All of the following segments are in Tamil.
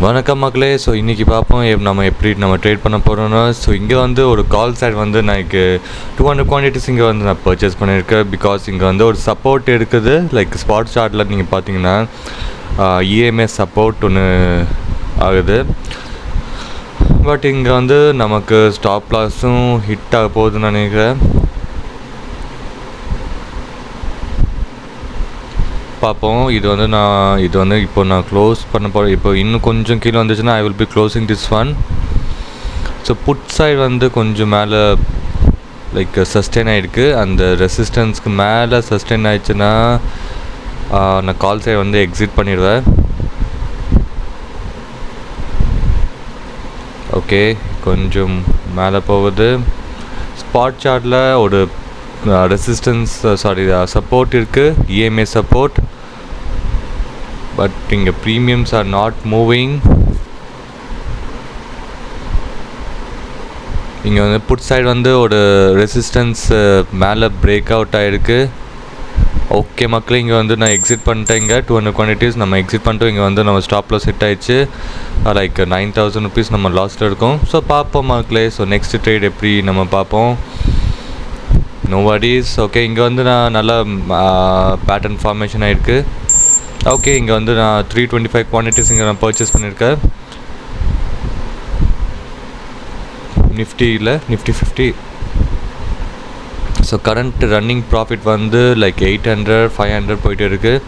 வணக்கம் மக்களே. ஸோ இன்றைக்கி பார்ப்போம் நம்ம எப்படி ட்ரேட் பண்ண போகிறோன்னா. ஸோ இங்கே வந்து ஒரு கால் சைட் வந்து நான் 200 குவான்டிட்டிஸ் இங்கே வந்து நான் பர்ச்சேஸ் பண்ணியிருக்கேன். பிகாஸ் இங்கே வந்து ஒரு சப்போர்ட் இருக்குது. லைக் ஸ்பாட் சார்ட்டில் நீங்கள் பார்த்தீங்கன்னா இஎம்எஸ் சப்போர்ட் ஒன்று ஆகுது. பட் இங்கே வந்து நமக்கு ஸ்டாப் லாஸும் ஹிட் ஆக போகுதுன்னு நினைக்கிறேன். பார்ப்போம். இது வந்து இப்போ நான் க்ளோஸ் பண்ண போகிறேன். இப்போ இன்னும் கொஞ்சம் கீழே வந்துச்சுன்னா I will be closing this one. So put side வந்து கொஞ்சம் மேலே லைக் சஸ்டெயின் ஆகிருக்கு. அந்த ரெசிஸ்டன்ஸ்க்கு மேலே சஸ்டெயின் ஆகிடுச்சுன்னா நான் கால் சைடு வந்து எக்ஸிட் பண்ணிடுவேன். ஓகே, கொஞ்சம் மேலே போகுது. ஸ்பாட் சார்ட்டில் ஒரு ரெசிஸ்டன்ஸ் சப்போர்ட் இருக்குது, இஎம்ஏ சப்போர்ட். பட் இங்கே ப்ரீமியம்ஸ் ஆர் நாட் மூவிங். இங்கே வந்து புட் சைடு வந்து ஒரு ரெசிஸ்டன்ஸ் மேலே பிரேக் அவுட் ஆகிருக்கு. ஓகே மக்களே, இங்கே வந்து நான் எக்ஸிட் பண்ணிட்டேன். இங்கே 200 குவான்டிட்டிஸ் நம்ம எக்ஸிட் பண்ணிட்டோம். இங்கே வந்து நம்ம ஸ்டாப் லாஸ் ஹிட் ஆகிடுச்சு. லைக் 9,000 ருபீஸ் நம்ம லாஸில் இருக்கோம். ஸோ பார்ப்போம் மக்களே. ஸோ நெக்ஸ்ட் ட்ரேட் எப்படி நம்ம பார்ப்போம். No worries. ஓகே, இங்கே வந்து நான் நல்லா பேட்டர்ன் ஃபார்மேஷன் ஆகிருக்கு. ஓகே, இங்கே வந்து நான் 325 குவான்டிட்டிஸ் இங்கே நான் பர்ச்சேஸ் பண்ணியிருக்கேன். Nifty 50. So current running profit வந்து லைக் 800 500 போயிட்டு இருக்குது.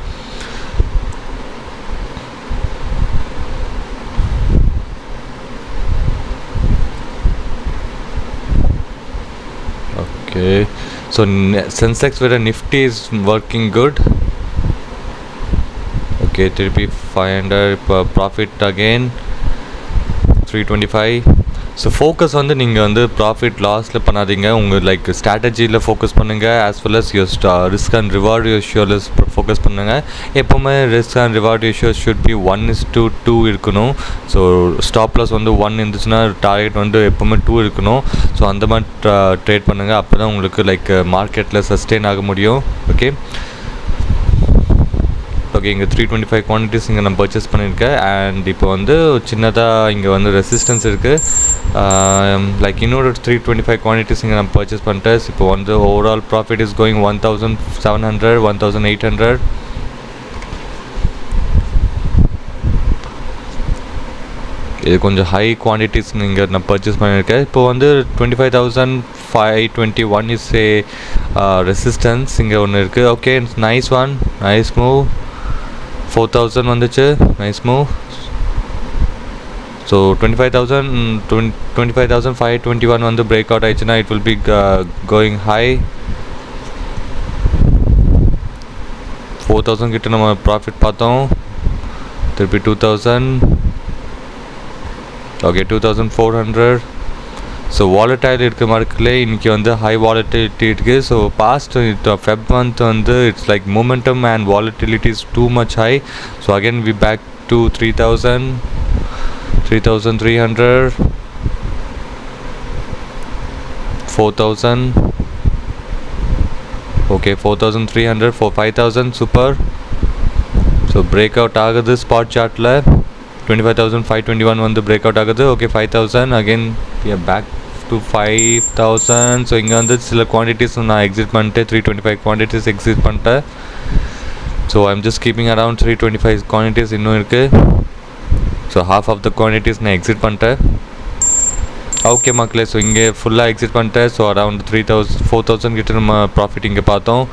ஓகே, ஸோ சென்செக்ஸ் விட Nifty is working good. Okay, திருப்பி 500. இப்போ ப்ராஃபிட் அகெயின் 325. ஸோ ஃபோக்கஸ் வந்து நீங்கள் வந்து ப்ராஃபிட் லாஸில் பண்ணாதீங்க. உங்கள் லைக் ஸ்ட்ராட்டஜியில் ஃபோக்கஸ் பண்ணுங்கள். As well as your risk and reward ரேஷியோவில் ஃபோக்கஸ் பண்ணுங்கள். எப்போவுமே risk and reward ratio should be 1:2 இருக்கணும். ஸோ ஸ்டாப் லாஸ் வந்து 1 இருந்துச்சுன்னா டார்கெட் வந்து எப்போவுமே 2 இருக்கணும். ஸோ அந்த மாதிரி ட்ரேட் பண்ணுங்கள். அப்போ தான் உங்களுக்கு லைக் மார்க்கெட்டில் சஸ்டெயின் ஆக முடியும். ஓகே, இங்கே 325 குவான்டிட்டிஸ் இங்கே நான் பர்ச்சேஸ் பண்ணியிருக்கேன். அண்ட் இப்போ வந்து சின்னதாக இங்கே வந்து ரெசிஸ்டன்ஸ் இருக்குது. லைக் இன்னொரு 325 குவான்டிட்டிஸ் இங்கே நான் பர்ச்சேஸ் பண்ணிட்டேன். இப்போ வந்து ஓவரால் ப்ராஃபிட் இஸ் கோயிங் 1,700 1,800. இது கொஞ்சம் ஹை குவான்டிட்டிஸ் இங்கே நான் பர்ச்சேஸ் பண்ணியிருக்கேன். இப்போ வந்து 25,521 இஸ் ஏ ரெசிஸ்டன்ஸ் இங்கே ஒன்று இருக்குது. Okay, nice one, nice move. 4,000 வந்துச்சு, நைஸ் மூவ். ஸோ 25,521 வந்து பிரேக் அவுட் ஆயிடுச்சுன்னா it will be going high. 4,000 கிட்ட நம்ம ப்ராஃபிட் பார்த்தோம். திருப்பி 2,000. ஓகே, 2,400. ஸோ வாலட்டைல் இருக்க மார்க்கெட்லேயே இன்றைக்கி வந்து ஹை வாலட்டிலிட்டி இருக்குது. ஸோ பாஸ்ட் ஃபெப் மந்த் வந்து it's like momentum and volatility is too much high. So again we back to 3,000 3,300 4,000. Okay, 4,300 5,000. Super. So break out ஆகுது ஸ்பாட் சார்ட்டில். 25,521 வந்து பிரேக் அவுட் ஆகுது. Okay, 5,000 again back to 5,000. So இங்கே வந்து சில குவான்டிட்டிஸ் நான் எக்ஸிட் பண்ணிட்டேன். 325 குவான்டிட்டிஸ் எக்ஸிட் பண்ணிட்டேன். So I am just keeping around 325 quantities இன்னும் இருக்குது. So half of the quantities நான் எக்ஸிட் பண்ணிட்டேன். ஓகே மக்களே, ஸோ இங்கே ஃபுல்லாக எக்ஸிட் பண்ணிட்டேன். ஸோ அரவுண்ட் 4,000 கிட்ட நம்ம ப்ராஃபிட் இங்கே பார்த்தோம்.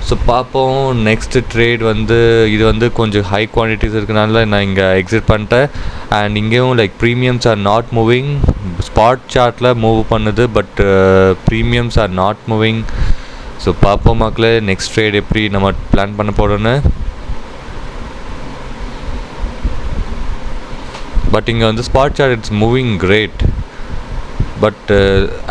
ஸோ பார்ப்போம் நெக்ஸ்ட் ட்ரேட் வந்து இது வந்து கொஞ்சம் ஹை குவான்டிட்டிஸ் இருக்கனால நான் இங்கே எக்ஸிட் பண்ணிட்டேன். அண்ட் இங்கேயும் like premiums are not moving. Spot சார்ட்டில் மூவ் பண்ணுது, but premiums are not moving. So பார்ப்போம் மக்களே நெக்ஸ்ட் ட்ரேட் எப்படி நம்ம பிளான் பண்ண போகிறோன்னு. பட் இங்கே வந்து spot chart it's moving great. But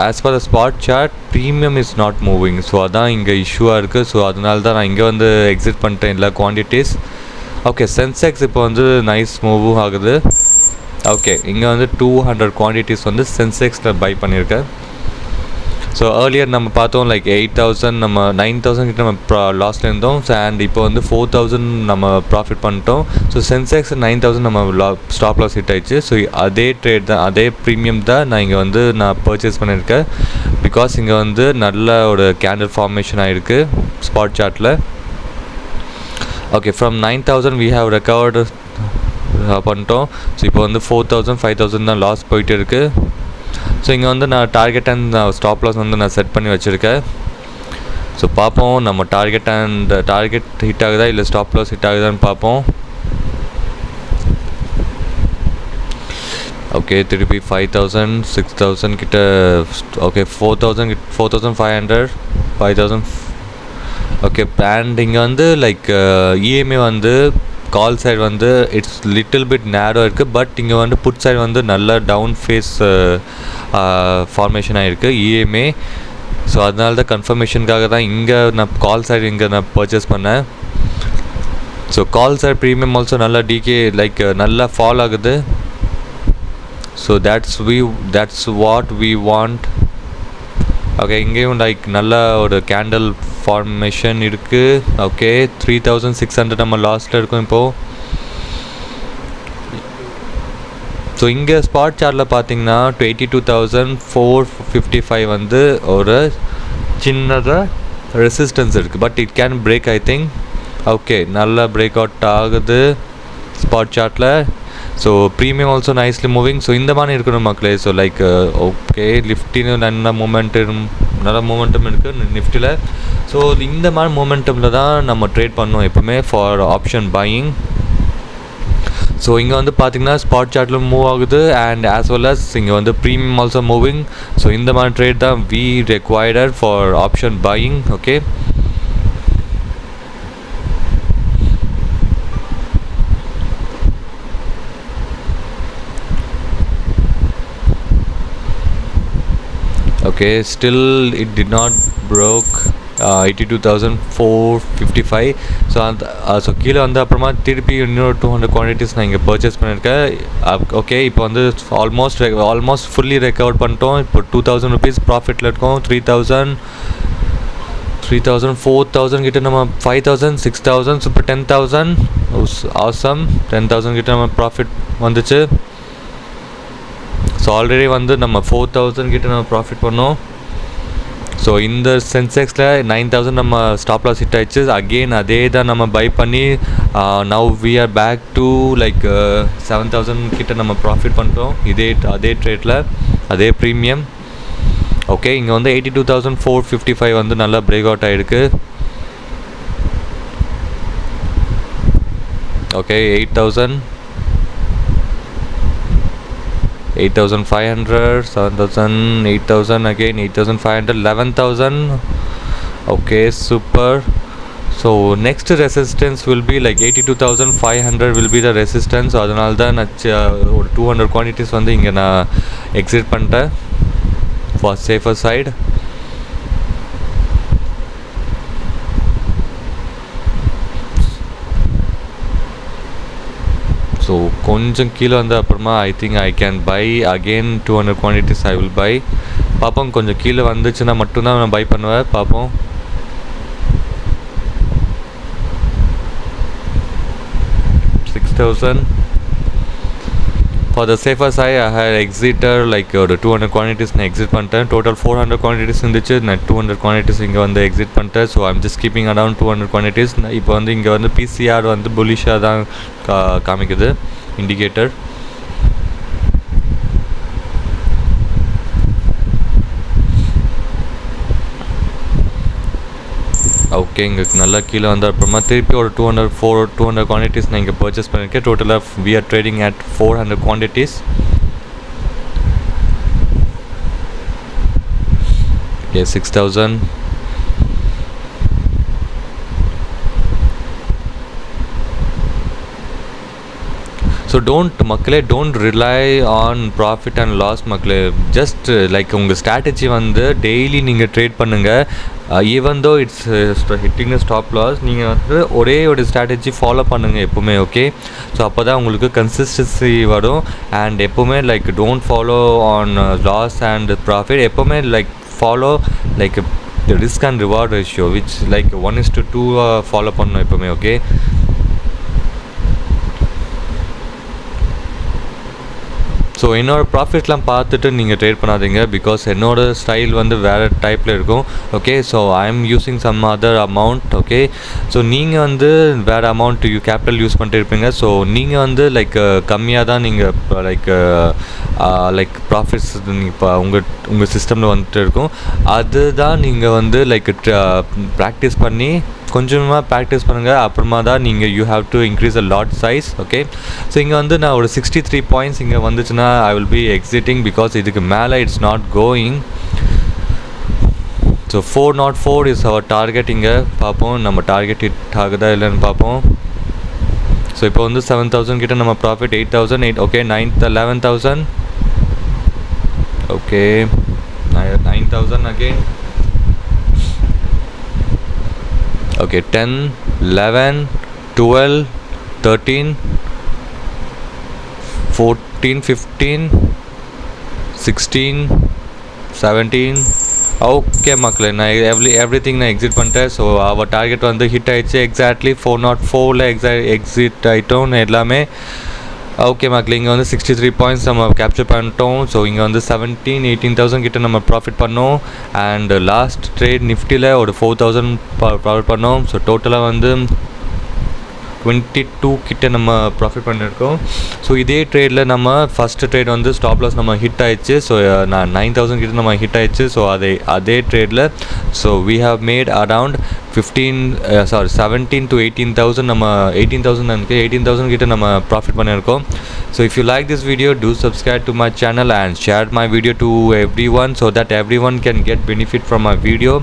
as far the spot chart premium is not moving. So அதான் இங்கே இஷ்யூவாக இருக்குது. ஸோ அதனால தான் நான் இங்கே வந்து எக்ஸிட் பண்ணிட்டேன் எல்லா குவான்டிட்டிஸ். ஓகே, சென்செக்ஸ் இப்போ வந்து நைஸ் மூவும் ஆகுது. ஓகே, இங்கே வந்து 200 குவான்டிட்டிஸ் வந்து சென்செக்ஸில் பை பண்ணியிருக்கேன். ஸோ ஏர்லியர் நம்ம பார்த்தோம் லைக் 8,000 நம்ம 9,000 கிட்ட நம்ம லாஸ்ட்டில் இருந்தோம். அண்ட் இப்போ வந்து 4,000 நம்ம ப்ராஃபிட் பண்ணிட்டோம். ஸோ சென்செக்ஸ் 9,000 நம்ம ஸ்டாப் லாஸ் ஹிட் ஆயிடுச்சு. ஸோ அதே ட்ரேட் தான், அதே ப்ரீமியம் தான் நான் இங்கே வந்து நான் பர்ச்சேஸ் பண்ணியிருக்கேன். பிகாஸ் இங்கே வந்து நல்ல ஒரு கேண்டில் ஃபார்மேஷன் ஆகிருக்கு ஸ்பாட் சார்ட்டில். Okay, from 9,000 we have recovered பண்ணிட்டோம். ஸோ இப்போ வந்து 4,000 5,000 தான் லாஸ் போயிட்டு இருக்குது. ஸோ இங்கே வந்து நான் டார்கெட் அண்ட் ஸ்டாப் லாஸ் வந்து நான் செட் பண்ணி வச்சுருக்கேன். ஸோ பார்ப்போம் நம்ம டார்கெட் ஹிட் ஆகுதா இல்லை ஸ்டாப் லாஸ் ஹிட் ஆகுதான்னு பார்ப்போம். ஓகே, திருப்பி 5,000 6,000 கிட்ட. ஓகே, 4,500 5,000. ஓகே, அண்ட் இங்கே வந்து லைக் இஎம்ஐ வந்து கால் சைடு வந்து இட்ஸ் லிட்டில் பிட் நேரோ இருக்குது. பட் இங்கே வந்து புட் சைடு வந்து நல்ல டவுன் ஃபேஸ் ஃபார்மேஷன் ஆகிருக்கு இஎம்ஐ. ஸோ அதனால தான் கன்ஃபர்மேஷனுக்காக தான் இங்கே நான் கால் சைடு இங்கே நான் பர்ச்சேஸ் பண்ணேன். So call side premium also நல்லா டிகே லைக் நல்லா ஃபால் ஆகுது. So that's what we want. Okay, இங்கேயும் லைக் நல்ல ஒரு கேண்டில் ஃபார்மேஷன் இருக்குது. ஓகே, 3,600 நம்ம லாஸ்ட்டில் இருக்கோம் இப்போது. ஸோ இங்கே ஸ்பாட் சார்ட்டில் பார்த்தீங்கன்னா 82,455 வந்து ஒரு சின்னதாக ரெசிஸ்டன்ஸ் இருக்குது. But it can break I think. Okay, நல்லா பிரேக் அவுட் ஆகுது ஸ்பாட் சார்ட்டில். So premium also nicely moving. So இந்த மாதிரி இருக்கணும் மக்களே. ஸோ லைக் ஓகே, லிஃப்டின்னு நல்ல மூமெண்டம் இருக்குது நிஃப்டியில். ஸோ இந்த மாதிரி மூமெண்டமில் தான் நம்ம ட்ரேட் பண்ணோம் எப்போவுமே ஃபார் ஆப்ஷன் பையிங். ஸோ இங்கே வந்து பார்த்திங்கன்னா ஸ்பாட் சார்ட்டில் மூவ் ஆகுது அண்ட் ஆஸ் வெல் அஸ் இங்கே வந்து ப்ரீமியம் ஆல்சோ மூவிங். ஸோ இந்த மாதிரி ட்ரேட் தான் we required for option buying. Okay, okay, still it did not broke 82,455. So கீழே வந்து அப்புறமா திருப்பி இன்னொரு 200 குவான்டிட்டிஸ் நான் இங்கே பர்ச்சேஸ் பண்ணியிருக்கேன். ஓகே, இப்போ வந்து ஆல்மோஸ்ட் ஃபுல்லி ரெக்கவர் பண்ணிட்டோம். இப்போ 2,000 ருபீஸ் ப்ராஃபிட்டில் இருக்கோம். 3,000 4,000 கிட்ட நம்ம 5,000 6,000 இப்போ 10,000 ஆசம் 10,000 கிட்ட நம்ம ப்ராஃபிட் வந்துச்சு. ஸோ ஆல்ரெடி வந்து நம்ம 4,000 கிட்ட நம்ம ப்ராஃபிட் பண்ணோம். ஸோ இந்த சென்செக்ஸில் 9,000 நம்ம ஸ்டாப் லாஸ் ஹிட் ஆயிடுச்சு. அகெயின் அதே தான் நம்ம பை பண்ணி now we are back to like 7,000 கிட்ட நம்ம ப்ராஃபிட் பண்ணுறோம் அதே ட்ரேட்டில் அதே ப்ரீமியம். ஓகே, இங்கே வந்து 82,455 வந்து நல்லா பிரேக் அவுட் ஆகிருக்கு. Okay, 8,500 7,000 8,000 again 8,500 11,000. okay, super. So next resistance will be like 82,500 will be the resistance. So அதனால தான் நான் ஒரு 200 quantities வந்து இங்கே நான் எக்ஸிட் பண்ணிட்டேன் for safer side. ஸோ கொஞ்சம் கீழே வந்து அப்புறமா I think I can buy again 200 quantities I will buy. பார்ப்போம், கொஞ்சம் கீழே வந்துச்சுன்னா மட்டும்தான் நான் பை பண்ணுவேன். பார்ப்போம். $6,000 for the safer side I had exited like ஒரு 200 quantities நான் எக்ஸிட் பண்ணிட்டேன். டோட்டல் 400 quantities இருந்துச்சு. நான் 200 quantities இங்கே வந்து எக்ஸிட் பண்ணிட்டேன். So I'm just keeping around 200 quantities. இப்போ வந்து இங்கே வந்து பிசிஆர் வந்து புல்லிஷாக தான் காமிக்குது இண்டிகேட்டர். ஓகே, இங்கே நல்லா கீழே வந்து அப்புறமா திருப்பி ஒரு 200 குவான்டிட்டிஸ் நான் இங்கே பர்ச்சேஸ் பண்ணியிருக்கேன். டோட்டலாக we are trading at 400 quantities. Okay, 6,000. So மக்களே don't rely on profit and loss மக்களே. ஜஸ்ட் லைக் உங்கள் ஸ்ட்ராட்டஜி வந்து டெய்லி நீங்கள் ட்ரேட் பண்ணுங்கள். Even though it's hitting stop loss, நீங்கள் வந்து ஒரே ஒரு ஸ்ட்ராட்டஜி ஃபாலோ பண்ணுங்கள் எப்போவுமே. ஓகே, ஸோ அப்போ தான் உங்களுக்கு கன்சிஸ்டன்சி வரும். அண்ட் எப்போவுமே like don't follow on loss and profit. எப்போவுமே like follow like the risk and reward ratio, which like 1:2 follow பண்ணணும் எப்பவுமே. ஓகே, ஸோ என்னோடய ப்ராஃபிட்லாம் பார்த்துட்டு நீங்கள் ட்ரேட் பண்ணாதீங்க, பிகாஸ் என்னோடய ஸ்டைல் வந்து வேறு டைப்பில் இருக்கும். Okay, so I am using some other amount. Okay, so நீங்கள் வந்து வேறு அமௌண்ட் கேபிட்டல் யூஸ் பண்ணிட்டு இருப்பீங்க. ஸோ நீங்கள் வந்து லைக் கம்மியாக தான் நீங்கள் லைக் ப்ராஃபிட்ஸ் இப்போ உங்கள் சிஸ்டமில் வந்துட்டு இருக்கும். அதுதான் நீங்கள் வந்து லைக் ப்ராக்டிஸ் பண்ணி கொஞ்சமாக ப்ராக்டிஸ் பண்ணுங்கள். அப்புறமா தான் நீங்கள் you have to increase a lot size. Okay, so இங்கே வந்து நான் ஒரு 63 பாயிண்ட்ஸ் இங்கே வந்துச்சுன்னா I will be exiting, because இதுக்கு மேலே it's not going. So 404 is our target. இங்கே பார்ப்போம் நம்ம டார்கெட் ஹிட் ஆகுதா இல்லைன்னு பார்ப்போம். ஸோ இப்போ வந்து 7,000 கிட்ட நம்ம profit, 8,008. Okay, 11,000. Okay, 9,000 again. Okay, 10, 11, 12, 13, 14, 15, 16, 17. Okay மக்களே, நான் எவ்ரிதிங் நான் எக்ஸிட் பண்ணிட்டேன். ஸோ அவர் டார்கெட் வந்து ஹிட் ஆகிடுச்சு. எக்ஸாக்ட்லி 404ல் எக்ஸிட் ஆகிட்டோம் எல்லாமே. ஓகே மக்களே, இங்கே வந்து 63 பாயிண்ட்ஸ் நம்ம கேப்சர் பண்ணிட்டோம். ஸோ இங்கே வந்து 18,000 கிட்ட நம்ம ப்ராஃபிட் பண்ணோம். அண்ட் லாஸ்ட் ட்ரேட் நிஃப்டியில் ஒரு 4,000 ப்ராஃபிட் பண்ணோம். ஸோ டோட்டலாக வந்து 22 கிட்ட நம்ம ப்ராஃபிட் பண்ணியிருக்கோம். ஸோ இதே ட்ரேடில் நம்ம ஃபஸ்ட்டு ட்ரேட் வந்து ஸ்டாப் லாஸ் நம்ம ஹிட் ஆயிடுச்சு. ஸோ நான் 9,000 கிட்ட நம்ம ஹிட் ஆயிடுச்சு. ஸோ அதே ட்ரேடில் so we have made around 17 to 18,000 நம்ம 18,000 கிட்ட நம்ம ப்ராஃபிட் பண்ணியிருக்கோம். So if you like this video, do subscribe to my channel and share my video to everyone, so that everyone can get benefit from my video.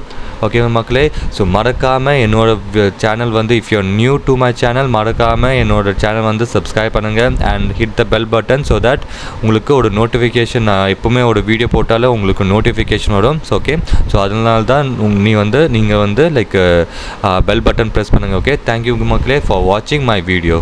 Okay மக்களே, ஸோ மறக்காமல் என்னோடய சேனல் வந்து if you new to my channel, மறக்காமல் என்னோடய சேனல் வந்து சப்ஸ்கிரைப் பண்ணுங்கள் and hit the bell button, so that உங்களுக்கு ஒரு நோட்டிஃபிகேஷன், எப்போவுமே ஒரு வீடியோ போட்டாலும் உங்களுக்கு நோட்டிஃபிகேஷன் வரும். ஸோ ஓகே, ஸோ அதனால தான் நீங்கள் வந்து லைக் பெல் பட்டன் ப்ரெஸ் பண்ணுங்கள். ஓகே, தேங்க்யூ மக்களே ஃபார் வாட்சிங் மை வீடியோ.